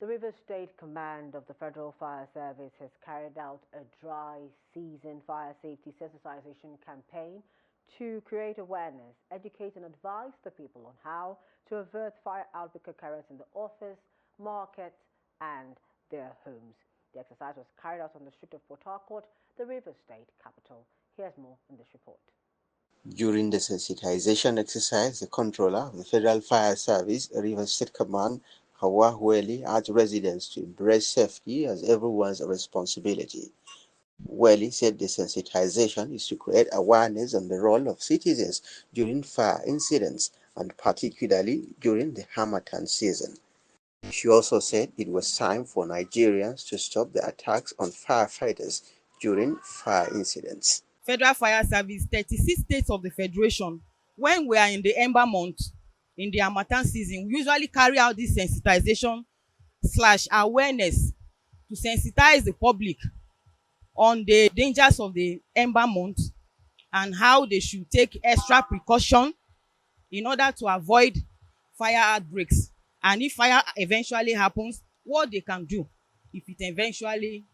The River State Command of the Federal Fire Service has carried out a dry season fire safety sensitization campaign to create awareness, educate and advise the people on how to avert fire outbreak occurrence in the office, market and their homes. The exercise was carried out on the street of Port Harcourt, the River State capital. Here's more in this report. During the sensitization exercise, the controller of the Federal Fire Service, River State Command, Hawa Hueli, urged residents to embrace safety as everyone's responsibility. Hueli said the sensitization is to create awareness on the role of citizens during fire incidents and particularly during the Harmattan season. She also said it was time for Nigerians to stop the attacks on firefighters during fire incidents. Federal Fire Service, 36 states of the Federation, when we are in the Ember month, in the Harmattan season, we usually carry out this sensitization / awareness to sensitize the public on the dangers of the Ember month and how they should take extra precaution in order to avoid fire outbreaks, and if fire eventually happens, what they can do if it eventually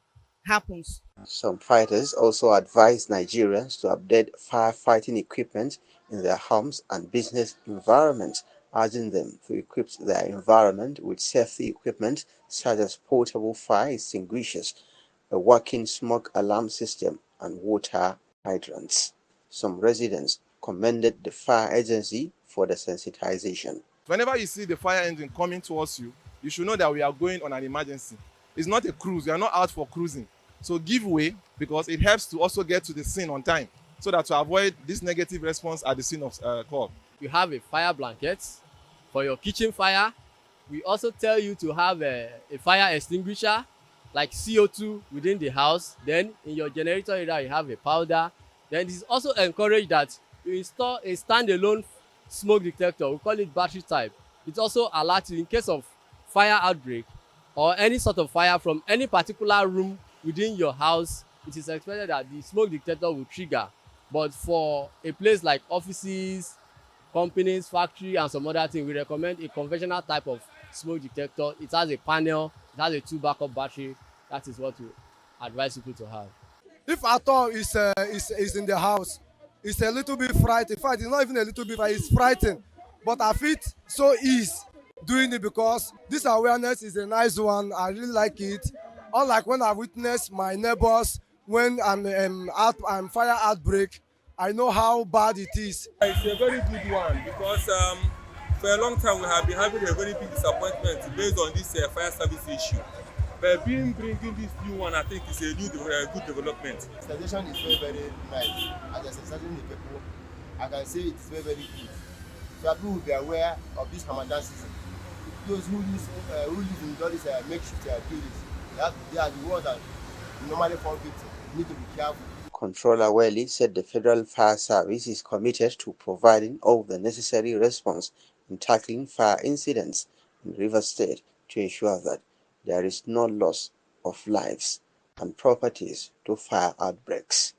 happens. Some fighters also advised Nigerians to update firefighting equipment in their homes and business environments, urging them to equip their environment with safety equipment such as portable fire extinguishers, a working smoke alarm system, and water hydrants. Some residents commended the fire agency for the sensitization. Whenever you see the fire engine coming towards you, you should know that we are going on an emergency. It's not a cruise. We are not out for cruising. So give way, because it helps to also get to the scene on time so that to avoid this negative response at the scene of call. You have a fire blanket for your kitchen fire. We also tell you to have a fire extinguisher like CO2 within the house. Then in your generator area, you have a powder. Then it is also encouraged that you install a standalone smoke detector. We call it battery type. It also alerts you in case of fire outbreak or any sort of fire from any particular room within your house. It is expected that the smoke detector will trigger. But for a place like offices, companies, factory and some other things, we recommend a conventional type of smoke detector. It has a panel, it has a 2 backup battery. That is what we advise people to have. If at all is in the house, it's a little bit frightening. In fact, it's not even a little bit, it's frightening. But I feel so easy doing it because this awareness is a nice one. I really like it. Unlike when I witnessed my neighbors when I'm fire outbreak, I know how bad it is. It's a very good one because for a long time we have been having a very big disappointment based on this fire service issue. But bringing this new one, I think is a new good development. Sensitization is very, very nice. As a sensitizing the people, I can say it's very, very good. So people will be aware of this Harmattan season. Those who live in all these makeshift buildings, they are the ones that normally fall victim. Need to be careful. Controller Welly said the Federal Fire Service is committed to providing all the necessary response in tackling fire incidents in River State to ensure that there is no loss of lives and properties to fire outbreaks.